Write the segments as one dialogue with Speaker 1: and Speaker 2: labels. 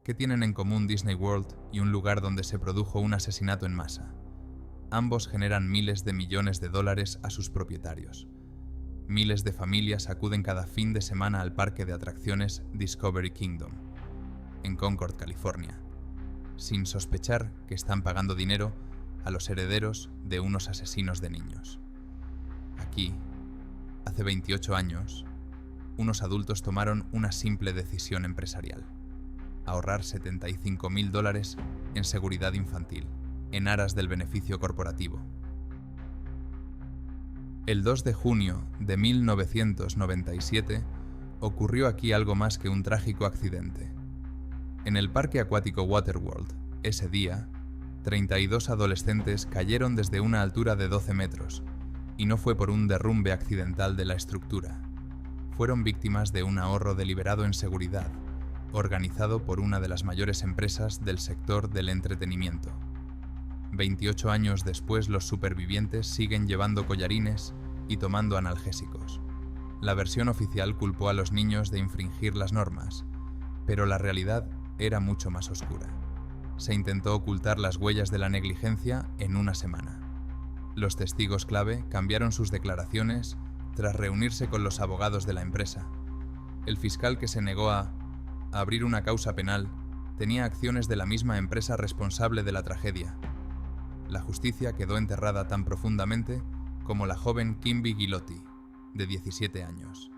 Speaker 1: ¿Qué tienen en común Disney World y un lugar donde se produjo un asesinato en masa? Ambos generan miles de millones de dólares a sus propietarios. Miles de familias acuden cada fin de semana al parque de atracciones Discovery Kingdom, en Concord, California, sin sospechar que están pagando dinero a los herederos de unos asesinos de niños. Aquí, hace 28 años, unos adultos tomaron una simple decisión empresarial: ahorrar $75,000 en seguridad infantil, en aras del beneficio corporativo. El 2 de junio de 1997 ocurrió aquí algo más que un trágico accidente. En el parque acuático Waterworld, ese día, 32 adolescentes cayeron desde una altura de 12 metros, y no fue por un derrumbe accidental de la estructura. Fueron víctimas de un ahorro deliberado en seguridad, organizado por una de las mayores empresas del sector del entretenimiento. 28 años después, los supervivientes siguen llevando collarines y tomando analgésicos. La versión oficial culpó a los niños de infringir las normas, pero la realidad era mucho más oscura. Se intentó ocultar las huellas de la negligencia en una semana. Los testigos clave cambiaron sus declaraciones tras reunirse con los abogados de la empresa. El fiscal que se negó a abrir una causa penal tenía acciones de la misma empresa responsable de la tragedia. La justicia quedó enterrada tan profundamente como la joven Kimby Gilotti, de 17 años.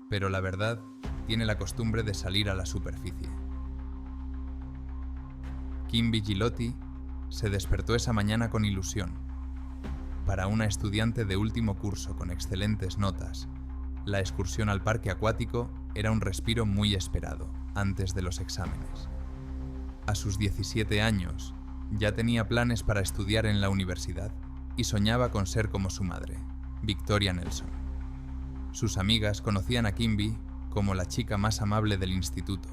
Speaker 1: Pero la verdad tiene la costumbre de salir a la superficie. Kimby Gilotti se despertó esa mañana con ilusión. Para una estudiante de último curso con excelentes notas, la excursión al parque acuático era un respiro muy esperado antes de los exámenes. A sus 17 años, ya tenía planes para estudiar en la universidad y soñaba con ser como su madre, Victoria Nelson. Sus amigas conocían a Kimby como la chica más amable del instituto,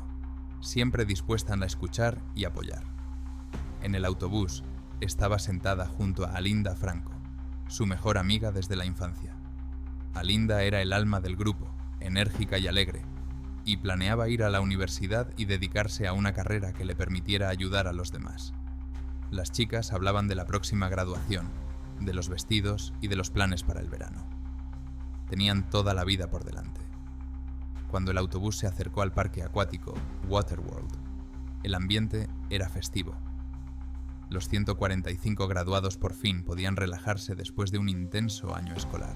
Speaker 1: siempre dispuesta a escuchar y apoyar. En el autobús estaba sentada junto a Alinda Franco, su mejor amiga desde la infancia. Alinda era el alma del grupo, enérgica y alegre, y planeaba ir a la universidad y dedicarse a una carrera que le permitiera ayudar a los demás. Las chicas hablaban de la próxima graduación, de los vestidos y de los planes para el verano. Tenían toda la vida por delante. Cuando el autobús se acercó al parque acuático Waterworld, el ambiente era festivo. Los 145 graduados por fin podían relajarse después de un intenso año escolar.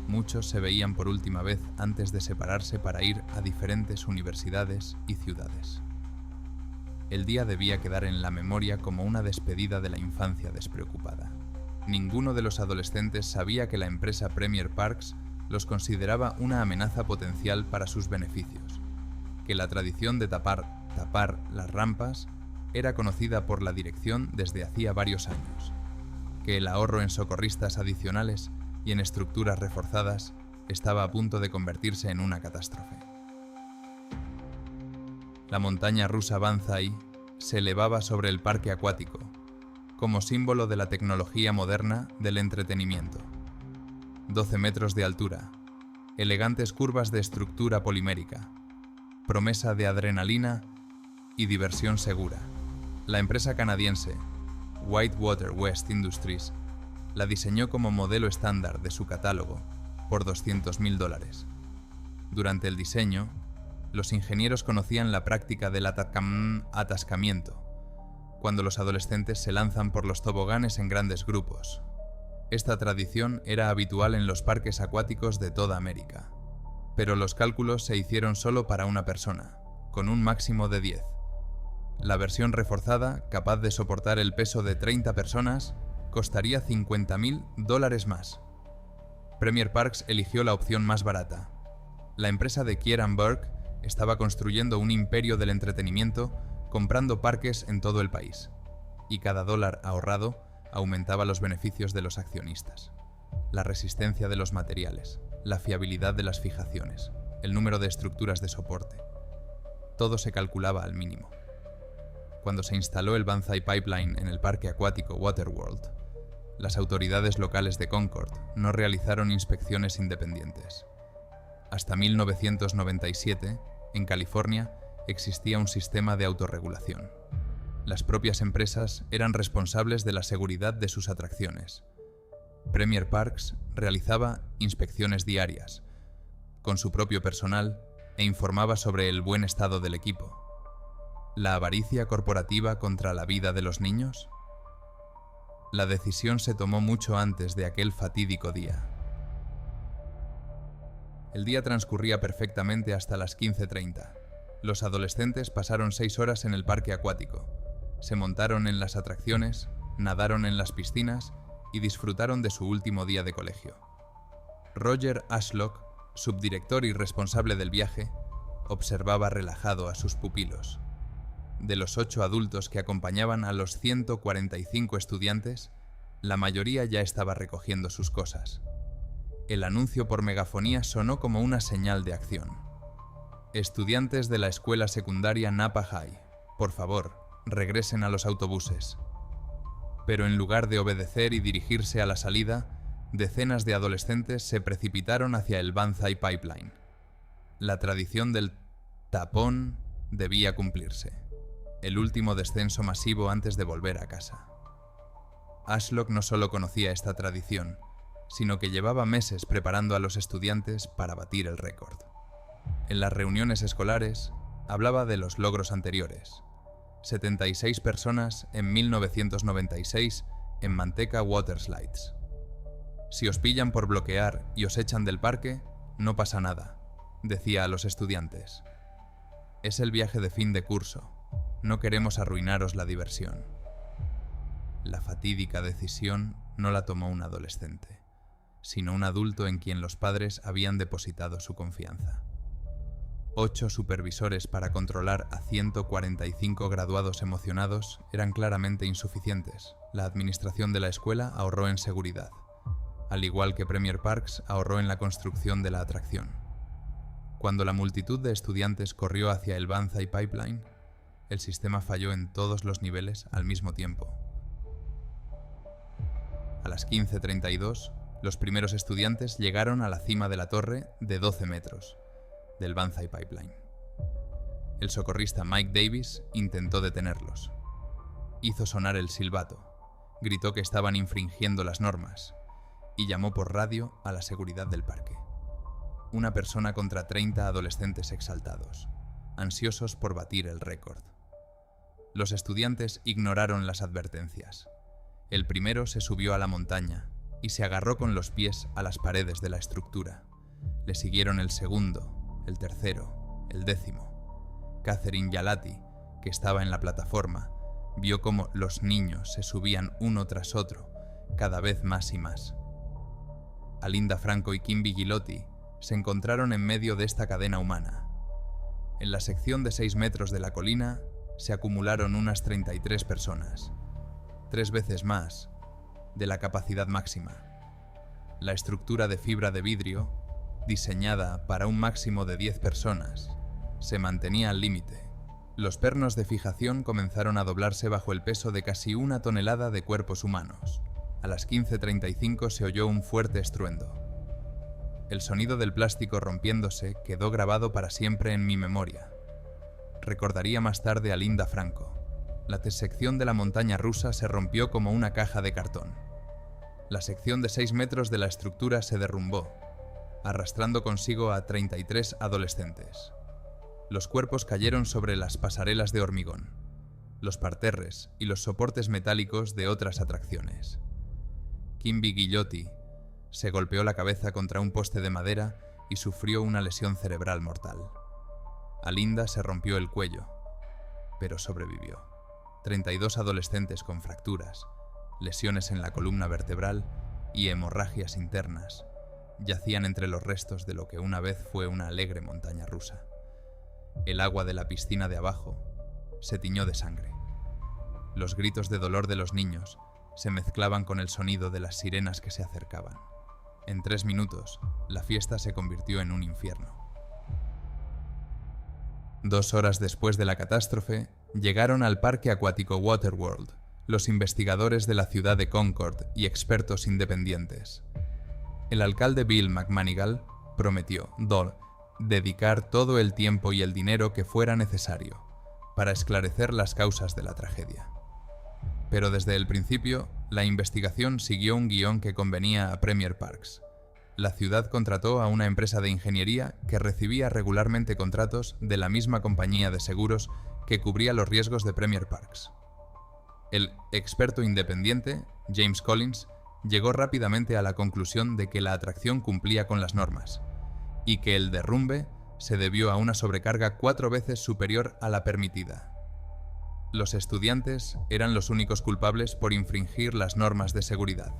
Speaker 1: Muchos se veían por última vez antes de separarse para ir a diferentes universidades y ciudades. El día debía quedar en la memoria como una despedida de la infancia despreocupada. Ninguno de los adolescentes sabía que la empresa Premier Parks los consideraba una amenaza potencial para sus beneficios, que la tradición de tapar las rampas era conocida por la dirección desde hacía varios años, que el ahorro en socorristas adicionales y en estructuras reforzadas estaba a punto de convertirse en una catástrofe. La montaña rusa Banzai se elevaba sobre el parque acuático, como símbolo de la tecnología moderna del entretenimiento. 12 metros de altura, elegantes curvas de estructura polimérica, promesa de adrenalina y diversión segura. La empresa canadiense Whitewater West Industries la diseñó como modelo estándar de su catálogo por $200,000. Durante el diseño, los ingenieros conocían la práctica del atascamiento, cuando los adolescentes se lanzan por los toboganes en grandes grupos. Esta tradición era habitual en los parques acuáticos de toda América, pero los cálculos se hicieron solo para una persona, con un máximo de 10. La versión reforzada, capaz de soportar el peso de 30 personas, costaría $50,000 más. Premier Parks eligió la opción más barata. La empresa de Kieran Burke estaba construyendo un imperio del entretenimiento, comprando parques en todo el país, y cada dólar ahorrado aumentaba los beneficios de los accionistas. La resistencia de los materiales, la fiabilidad de las fijaciones, el número de estructuras de soporte. Todo se calculaba al mínimo. Cuando se instaló el Banzai Pipeline en el parque acuático Waterworld, las autoridades locales de Concord no realizaron inspecciones independientes. Hasta 1997, en California, existía un sistema de autorregulación. Las propias empresas eran responsables de la seguridad de sus atracciones. Premier Parks realizaba inspecciones diarias, con su propio personal, e informaba sobre el buen estado del equipo. ¿La avaricia corporativa contra la vida de los niños? La decisión se tomó mucho antes de aquel fatídico día. El día transcurría perfectamente hasta las 15:30. Los adolescentes pasaron 6 horas en el parque acuático. Se montaron en las atracciones, nadaron en las piscinas y disfrutaron de su último día de colegio. Roger Ashlock, subdirector y responsable del viaje, observaba relajado a sus pupilos. De los 8 adultos que acompañaban a los 145 estudiantes, la mayoría ya estaba recogiendo sus cosas. El anuncio por megafonía sonó como una señal de acción. Estudiantes de la escuela secundaria Napa High, por favor, regresen a los autobuses. Pero en lugar de obedecer y dirigirse a la salida, decenas de adolescentes se precipitaron hacia el Banzai Pipeline. La tradición del tapón debía cumplirse. El último descenso masivo antes de volver a casa. Ashlock no solo conocía esta tradición, sino que llevaba meses preparando a los estudiantes para batir el récord. En las reuniones escolares, hablaba de los logros anteriores. 76 personas en 1996 en Manteca Water Slides. Si os pillan por bloquear y os echan del parque, no pasa nada, decía a los estudiantes. Es el viaje de fin de curso. No queremos arruinaros la diversión. La fatídica decisión no la tomó un adolescente, sino un adulto en quien los padres habían depositado su confianza. 8 supervisores para controlar a 145 graduados emocionados eran claramente insuficientes. La administración de la escuela ahorró en seguridad, al igual que Premier Parks ahorró en la construcción de la atracción. Cuando la multitud de estudiantes corrió hacia el Banzai Pipeline, el sistema falló en todos los niveles al mismo tiempo. A las 15:32, los primeros estudiantes llegaron a la cima de la torre de 12 metros del Banzai Pipeline. El socorrista Mike Davis intentó detenerlos. Hizo sonar el silbato, gritó que estaban infringiendo las normas y llamó por radio a la seguridad del parque. Una persona contra 30 adolescentes exaltados, ansiosos por batir el récord. Los estudiantes ignoraron las advertencias. El primero se subió a la montaña y se agarró con los pies a las paredes de la estructura. Le siguieron el segundo, el tercero, el 10º. Catherine Yalati, que estaba en la plataforma, vio cómo los niños se subían uno tras otro, cada vez más y más. Alinda Franco y Kim Bigilotti se encontraron en medio de esta cadena humana. En la sección de 6 metros de la colina se acumularon unas 33 personas, 3 veces más de la capacidad máxima. La estructura de fibra de vidrio, diseñada para un máximo de 10 personas, se mantenía al límite. Los pernos de fijación comenzaron a doblarse bajo el peso de casi 1 tonelada de cuerpos humanos. A las 15:35 se oyó un fuerte estruendo. El sonido del plástico rompiéndose quedó grabado para siempre en mi memoria. Recordaría más tarde a Linda Franco. La sección de la montaña rusa se rompió como una caja de cartón. La sección de 6 metros de la estructura se derrumbó, arrastrando consigo a 33 adolescentes. Los cuerpos cayeron sobre las pasarelas de hormigón, los parterres y los soportes metálicos de otras atracciones. Kim Bigilotti se golpeó la cabeza contra un poste de madera y sufrió una lesión cerebral mortal. Alinda se rompió el cuello, pero sobrevivió. 32 adolescentes con fracturas, lesiones en la columna vertebral y hemorragias internas yacían entre los restos de lo que una vez fue una alegre montaña rusa. El agua de la piscina de abajo se tiñó de sangre. Los gritos de dolor de los niños se mezclaban con el sonido de las sirenas que se acercaban. En 3 minutos, la fiesta se convirtió en un infierno. 2 horas después de la catástrofe, llegaron al parque acuático Waterworld los investigadores de la ciudad de Concord y expertos independientes. El alcalde Bill McManigal prometió, dedicar todo el tiempo y el dinero que fuera necesario para esclarecer las causas de la tragedia. Pero desde el principio, la investigación siguió un guión que convenía a Premier Parks. La ciudad contrató a una empresa de ingeniería que recibía regularmente contratos de la misma compañía de seguros que cubría los riesgos de Premier Parks. El experto independiente, James Collins, llegó rápidamente a la conclusión de que la atracción cumplía con las normas y que el derrumbe se debió a una sobrecarga 4 veces superior a la permitida. Los estudiantes eran los únicos culpables por infringir las normas de seguridad.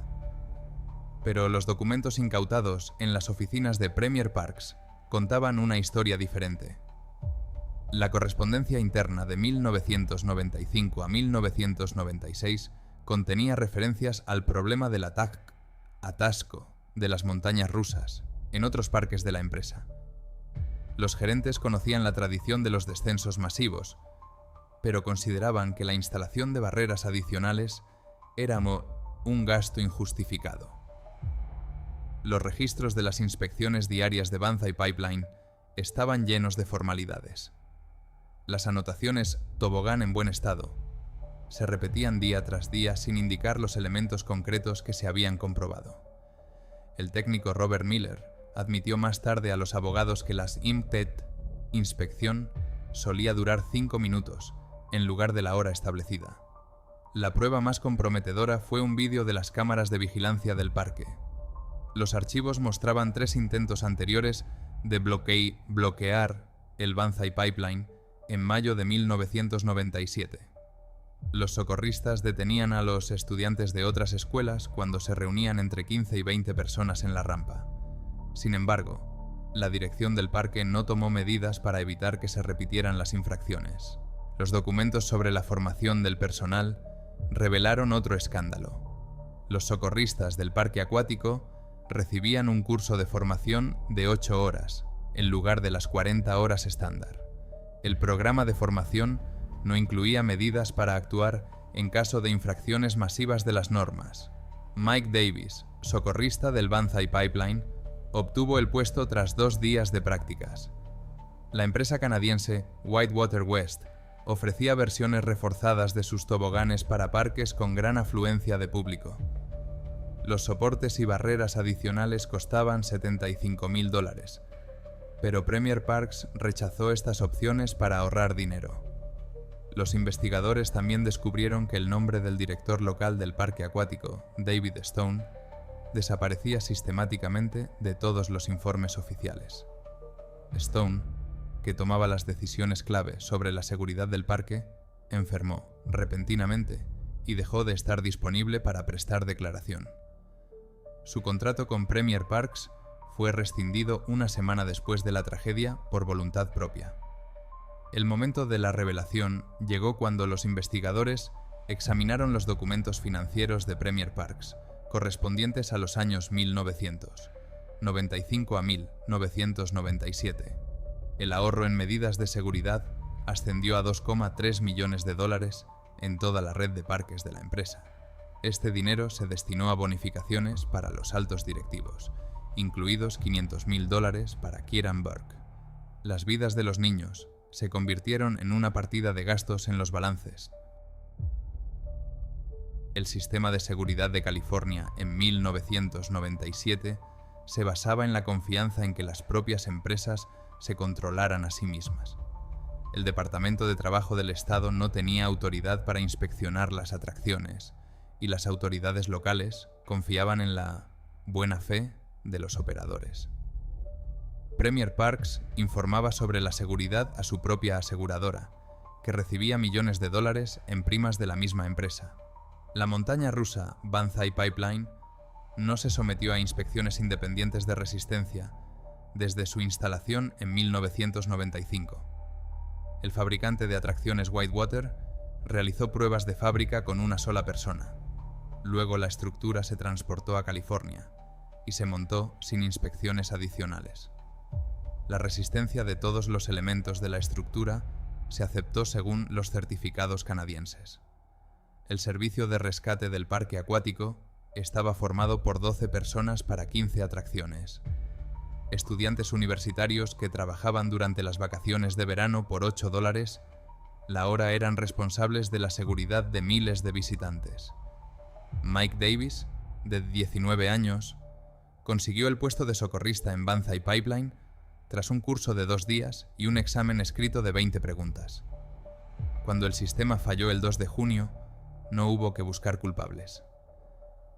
Speaker 1: Pero los documentos incautados en las oficinas de Premier Parks contaban una historia diferente. La correspondencia interna de 1995 a 1996 contenía referencias al problema del atasco de las montañas rusas en otros parques de la empresa. Los gerentes conocían la tradición de los descensos masivos, pero consideraban que la instalación de barreras adicionales era un gasto injustificado. Los registros de las inspecciones diarias de Banzai Pipeline estaban llenos de formalidades. Las anotaciones «tobogán en buen estado» se repetían día tras día sin indicar los elementos concretos que se habían comprobado. El técnico Robert Miller admitió más tarde a los abogados que la inspección solía durar 5 minutos, en lugar de la hora establecida. La prueba más comprometedora fue un vídeo de las cámaras de vigilancia del parque. Los archivos mostraban 3 intentos anteriores de bloquear el Banzai Pipeline en mayo de 1997. Los socorristas detenían a los estudiantes de otras escuelas cuando se reunían entre 15 y 20 personas en la rampa. Sin embargo, la dirección del parque no tomó medidas para evitar que se repitieran las infracciones. Los documentos sobre la formación del personal revelaron otro escándalo. Los socorristas del parque acuático recibían un curso de formación de 8 horas, en lugar de las 40 horas estándar. El programa de formación no incluía medidas para actuar en caso de infracciones masivas de las normas. Mike Davis, socorrista del Banzai Pipeline, obtuvo el puesto tras 2 días de prácticas. La empresa canadiense Whitewater West ofrecía versiones reforzadas de sus toboganes para parques con gran afluencia de público. Los soportes y barreras adicionales costaban $75,000, pero Premier Parks rechazó estas opciones para ahorrar dinero. Los investigadores también descubrieron que el nombre del director local del parque acuático, David Stone, desaparecía sistemáticamente de todos los informes oficiales. Stone, que tomaba las decisiones clave sobre la seguridad del parque, enfermó repentinamente y dejó de estar disponible para prestar declaración. Su contrato con Premier Parks fue rescindido una semana después de la tragedia por voluntad propia. El momento de la revelación llegó cuando los investigadores examinaron los documentos financieros de Premier Parks, correspondientes a los años 1995 a 1997. El ahorro en medidas de seguridad ascendió a $2,3 millones en toda la red de parques de la empresa. Este dinero se destinó a bonificaciones para los altos directivos, incluidos $500,000 para Kieran Burke. Las vidas de los niños se convirtieron en una partida de gastos en los balances. El sistema de seguridad de California en 1997 se basaba en la confianza en que las propias empresas se controlaran a sí mismas. El Departamento de Trabajo del Estado no tenía autoridad para inspeccionar las atracciones, y las autoridades locales confiaban en la buena fe de los operadores. Premier Parks informaba sobre la seguridad a su propia aseguradora, que recibía millones de dólares en primas de la misma empresa. La montaña rusa Banzai Pipeline no se sometió a inspecciones independientes de resistencia desde su instalación en 1995. El fabricante de atracciones Whitewater realizó pruebas de fábrica con una sola persona. Luego la estructura se transportó a California y se montó sin inspecciones adicionales. La resistencia de todos los elementos de la estructura se aceptó según los certificados canadienses. El servicio de rescate del parque acuático estaba formado por 12 personas para 15 atracciones. estudiantes universitarios que trabajaban durante las vacaciones de verano por $8 la hora eran responsables de la seguridad de miles de visitantes. Mike Davis, de 19 años, consiguió el puesto de socorrista en Banzai Pipeline tras un curso de 2 días y un examen escrito de 20 preguntas. Cuando el sistema falló el 2 de junio, no hubo que buscar culpables.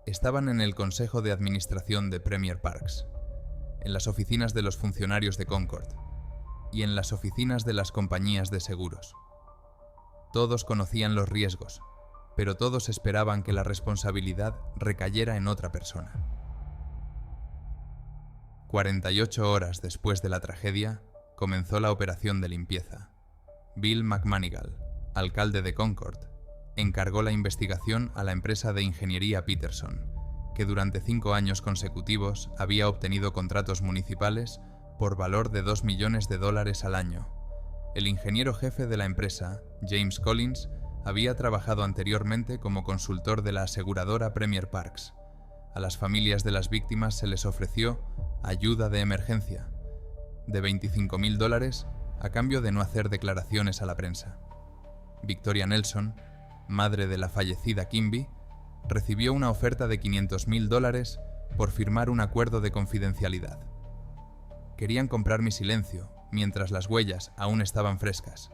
Speaker 1: Estaban en el Consejo de Administración de Premier Parks, en las oficinas de los funcionarios de Concord y en las oficinas de las compañías de seguros. Todos conocían los riesgos, pero todos esperaban que la responsabilidad recayera en otra persona. 48 horas después de la tragedia, comenzó la operación de limpieza. Bill McManigal, alcalde de Concord, encargó la investigación a la empresa de ingeniería Peterson, que durante 5 años consecutivos había obtenido contratos municipales por valor de $2 millones al año. El ingeniero jefe de la empresa, James Collins, había trabajado anteriormente como consultor de la aseguradora Premier Parks. A las familias de las víctimas se les ofreció ayuda de emergencia, de $25,000 a cambio de no hacer declaraciones a la prensa. Victoria Nelson, madre de la fallecida Kimby, recibió una oferta de $500,000 por firmar un acuerdo de confidencialidad. Querían comprar mi silencio, mientras las huellas aún estaban frescas,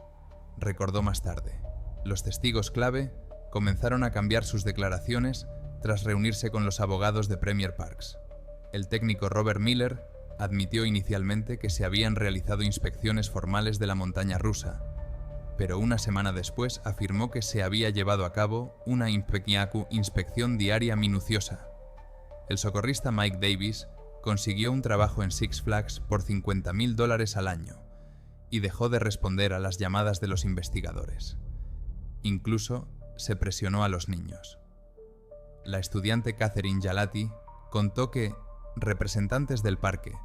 Speaker 1: recordó más tarde. Los testigos clave comenzaron a cambiar sus declaraciones tras reunirse con los abogados de Premier Parks. El técnico Robert Miller admitió inicialmente que se habían realizado inspecciones formales de la montaña rusa, pero una semana después afirmó que se había llevado a cabo una inspección diaria minuciosa. El socorrista Mike Davis consiguió un trabajo en Six Flags por $50,000 al año y dejó de responder a las llamadas de los investigadores. Incluso se presionó a los niños. La estudiante Catherine Jalati contó que representantes del parque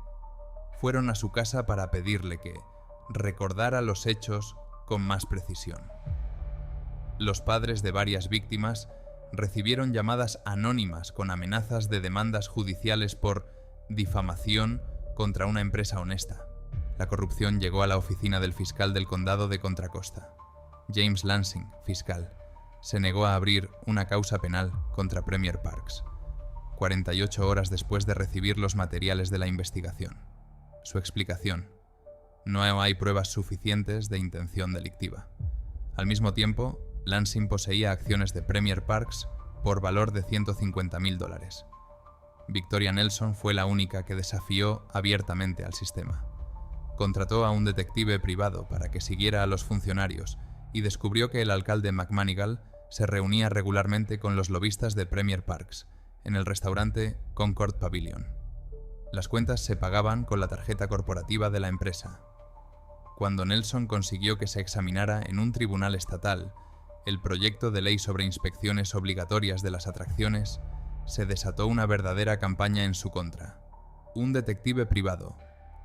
Speaker 1: fueron a su casa para pedirle que recordara los hechos con más precisión. Los padres de varias víctimas recibieron llamadas anónimas con amenazas de demandas judiciales por difamación contra una empresa honesta. La corrupción llegó a la oficina del fiscal del condado de Contra Costa. James Lansing, fiscal, se negó a abrir una causa penal contra Premier Parks, 48 horas después de recibir los materiales de la investigación. Su explicación: no hay pruebas suficientes de intención delictiva. Al mismo tiempo, Lansing poseía acciones de Premier Parks por valor de $150,000. Victoria Nelson fue la única que desafió abiertamente al sistema. Contrató a un detective privado para que siguiera a los funcionarios y descubrió que el alcalde McManigal se reunía regularmente con los lobistas de Premier Parks en el restaurante Concord Pavilion. Las cuentas se pagaban con la tarjeta corporativa de la empresa. Cuando Nelson consiguió que se examinara en un tribunal estatal el proyecto de ley sobre inspecciones obligatorias de las atracciones, se desató una verdadera campaña en su contra. Un detective privado,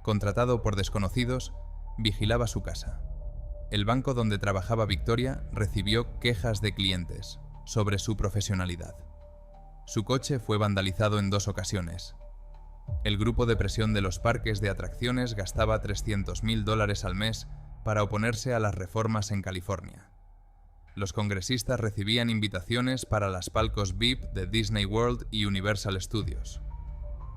Speaker 1: contratado por desconocidos, vigilaba su casa. El banco donde trabajaba Victoria recibió quejas de clientes sobre su profesionalidad. Su coche fue vandalizado en 2 ocasiones. El grupo de presión de los parques de atracciones gastaba $300,000 al mes para oponerse a las reformas en California. Los congresistas recibían invitaciones para las palcos VIP de Disney World y Universal Studios.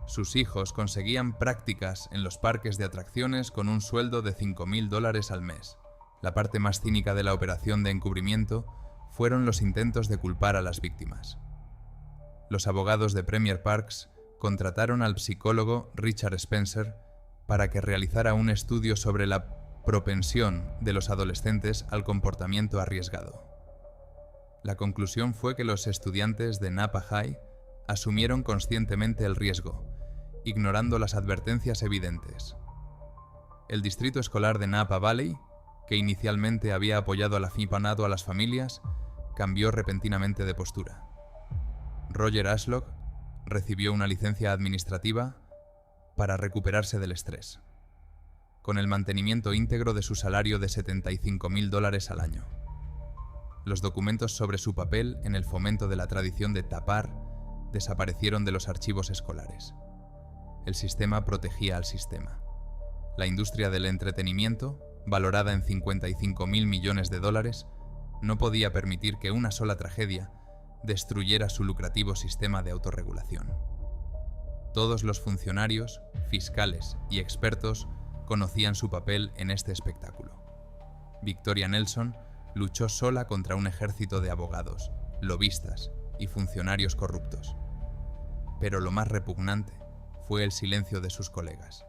Speaker 1: Sus hijos conseguían prácticas en los parques de atracciones con un sueldo de $5,000 al mes. La parte más cínica de la operación de encubrimiento fueron los intentos de culpar a las víctimas. Los abogados de Premier Parks contrataron al psicólogo Richard Spencer para que realizara un estudio sobre la propensión de los adolescentes al comportamiento arriesgado. La conclusión fue que los estudiantes de Napa High asumieron conscientemente el riesgo, ignorando las advertencias evidentes. El distrito escolar de Napa Valley, que inicialmente había apoyado al aficionado a las familias, cambió repentinamente de postura. Roger Ashlock recibió una licencia administrativa para recuperarse del estrés, con el mantenimiento íntegro de su salario de $75,000 al año. Los documentos sobre su papel en el fomento de la tradición de tapar desaparecieron de los archivos escolares. El sistema protegía al sistema. La industria del entretenimiento, valorada en 55.000 millones de dólares, no podía permitir que una sola tragedia destruyera su lucrativo sistema de autorregulación. Todos los funcionarios, fiscales y expertos conocían su papel en este espectáculo. Victoria Nelson luchó sola contra un ejército de abogados, lobistas y funcionarios corruptos. Pero lo más repugnante fue el silencio de sus colegas.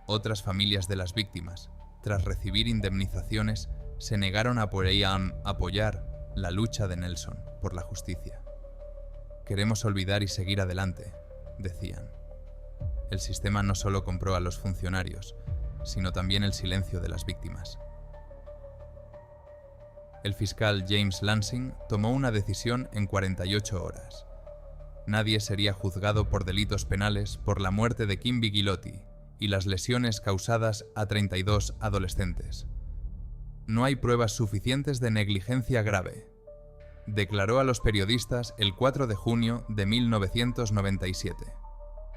Speaker 1: Otras familias de las víctimas, tras recibir indemnizaciones, se negaron a apoyar la lucha de Nelson por la justicia. Queremos olvidar y seguir adelante, decían. El sistema no solo compró a los funcionarios, sino también el silencio de las víctimas. El fiscal James Lansing tomó una decisión en 48 horas. Nadie sería juzgado por delitos penales por la muerte de Kimby Ghilotti y las lesiones causadas a 32 adolescentes. No hay pruebas suficientes de negligencia grave, declaró a los periodistas el 4 de junio de 1997.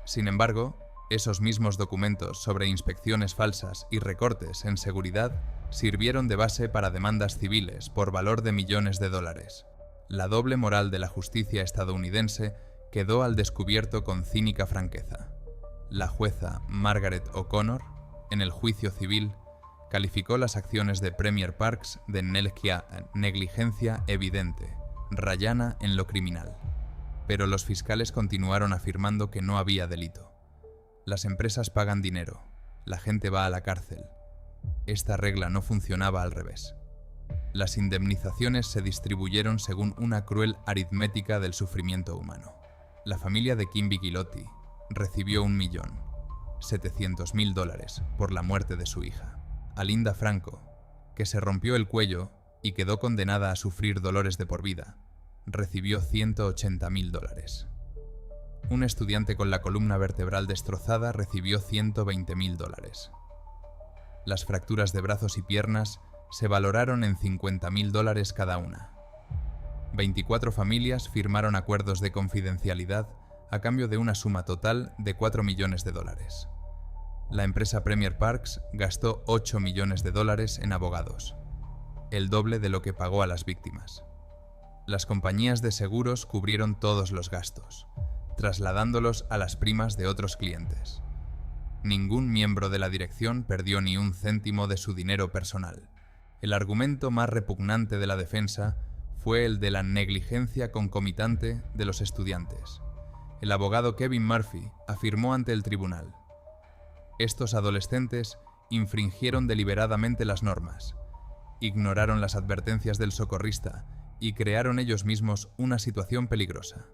Speaker 1: Sin embargo, esos mismos documentos sobre inspecciones falsas y recortes en seguridad sirvieron de base para demandas civiles por valor de millones de dólares. La doble moral de la justicia estadounidense quedó al descubierto con cínica franqueza. La jueza Margaret O'Connor, en el juicio civil, calificó las acciones de Premier Parks de negligencia evidente, rayana en lo criminal. Pero los fiscales continuaron afirmando que no había delito. Las empresas pagan dinero, la gente va a la cárcel. Esta regla no funcionaba al revés. Las indemnizaciones se distribuyeron según una cruel aritmética del sufrimiento humano. La familia de Kimby Ghilotti recibió $1.700.000 por la muerte de su hija. Alinda Franco, que se rompió el cuello y quedó condenada a sufrir dolores de por vida, recibió $180.000. Un estudiante con la columna vertebral destrozada recibió $120.000. Las fracturas de brazos y piernas se valoraron en $50.000 cada una. 24 familias firmaron acuerdos de confidencialidad a cambio de una suma total de $4 millones. La empresa Premier Parks gastó $8 millones en abogados, el doble de lo que pagó a las víctimas. Las compañías de seguros cubrieron todos los gastos, trasladándolos a las primas de otros clientes. Ningún miembro de la dirección perdió ni un céntimo de su dinero personal. El argumento más repugnante de la defensa fue el de la negligencia concomitante de los estudiantes. El abogado Kevin Murphy afirmó ante el tribunal: estos adolescentes infringieron deliberadamente las normas, ignoraron las advertencias del socorrista y crearon ellos mismos una situación peligrosa.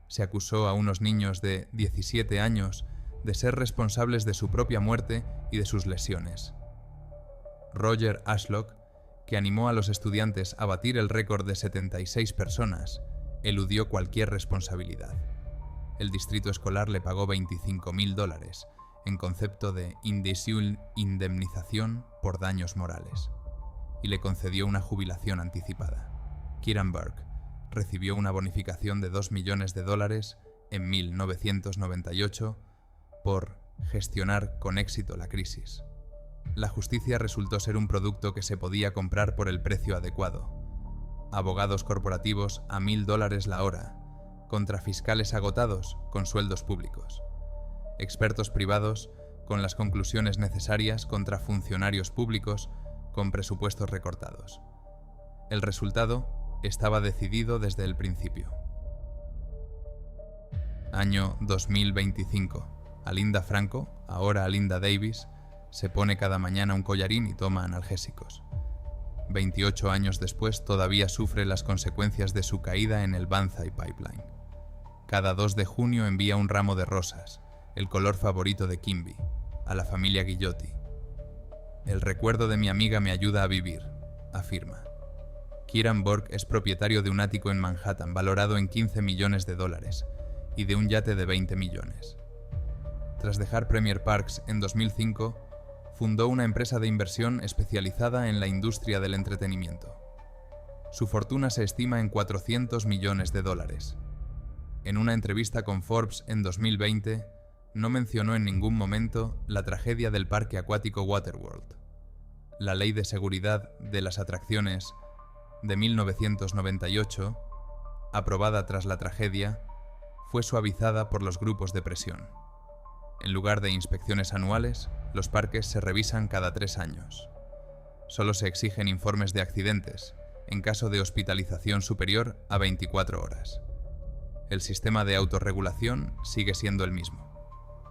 Speaker 1: Se acusó a unos niños de 17 años de ser responsables de su propia muerte y de sus lesiones. Roger Ashlock, que animó a los estudiantes a batir el récord de 76 personas, eludió cualquier responsabilidad. El distrito escolar le pagó $25.000 en concepto de indemnización por daños morales y le concedió una jubilación anticipada. Kieran Burke recibió una bonificación de $2 millones en 1998 por gestionar con éxito la crisis. La justicia resultó ser un producto que se podía comprar por el precio adecuado. Abogados corporativos a $1.000 la hora, contra fiscales agotados con sueldos públicos. Expertos privados con las conclusiones necesarias contra funcionarios públicos con presupuestos recortados. El resultado estaba decidido desde el principio. Año 2025. Alinda Franco, ahora Alinda Davis, se pone cada mañana un collarín y toma analgésicos. 28 años después todavía sufre las consecuencias de su caída en el Banzai Pipeline. Cada 2 de junio envía un ramo de rosas, el color favorito de Kimby, a la familia Ghilotti. El recuerdo de mi amiga me ayuda a vivir, afirma. Kieran Burke es propietario de un ático en Manhattan valorado en $15 millones y de un yate de 20 millones. Tras dejar Premier Parks en 2005, fundó una empresa de inversión especializada en la industria del entretenimiento. Su fortuna se estima en $400 millones. En una entrevista con Forbes en 2020, No mencionó en ningún momento la tragedia del parque acuático Waterworld. La Ley de Seguridad de las Atracciones de 1998, aprobada tras la tragedia, fue suavizada por los grupos de presión. En lugar de inspecciones anuales, los parques se revisan cada 3 años. Solo se exigen informes de accidentes, en caso de hospitalización superior a 24 horas. El sistema de autorregulación sigue siendo el mismo.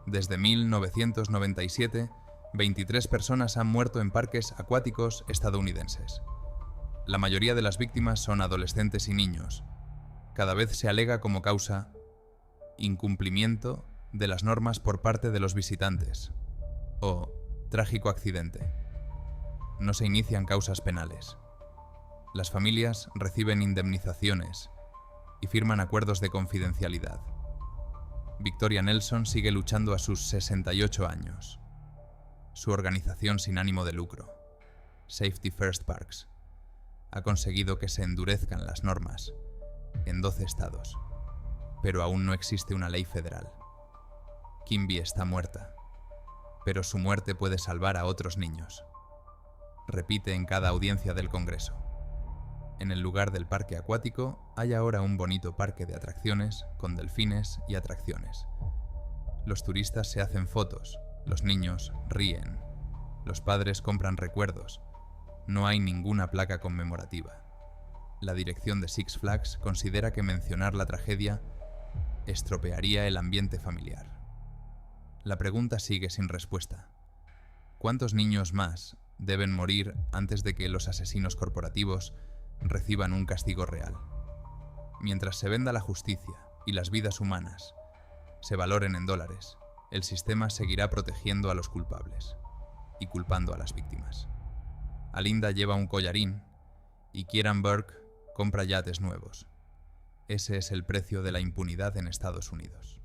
Speaker 1: Desde 1997, 23 personas han muerto en parques acuáticos estadounidenses. La mayoría de las víctimas son adolescentes y niños. Cada vez se alega como causa incumplimiento de las normas por parte de los visitantes o trágico accidente. No se inician causas penales. Las familias reciben indemnizaciones y firman acuerdos de confidencialidad. Victoria Nelson sigue luchando a sus 68 años. Su organización sin ánimo de lucro, Safety First Parks, ha conseguido que se endurezcan las normas en 12 estados, pero aún no existe una ley federal. Kimby está muerta, pero su muerte puede salvar a otros niños. Repite en cada audiencia del Congreso. En el lugar del parque acuático hay ahora un bonito parque de atracciones con delfines y atracciones. Los turistas se hacen fotos, los niños ríen, los padres compran recuerdos. No hay ninguna placa conmemorativa. La dirección de Six Flags considera que mencionar la tragedia estropearía el ambiente familiar. La pregunta sigue sin respuesta. ¿Cuántos niños más deben morir antes de que los asesinos corporativos reciban un castigo real? Mientras se venda la justicia y las vidas humanas se valoren en dólares, el sistema seguirá protegiendo a los culpables y culpando a las víctimas. Alinda lleva un collarín y Kieran Burke compra yates nuevos. Ese es el precio de la impunidad en Estados Unidos.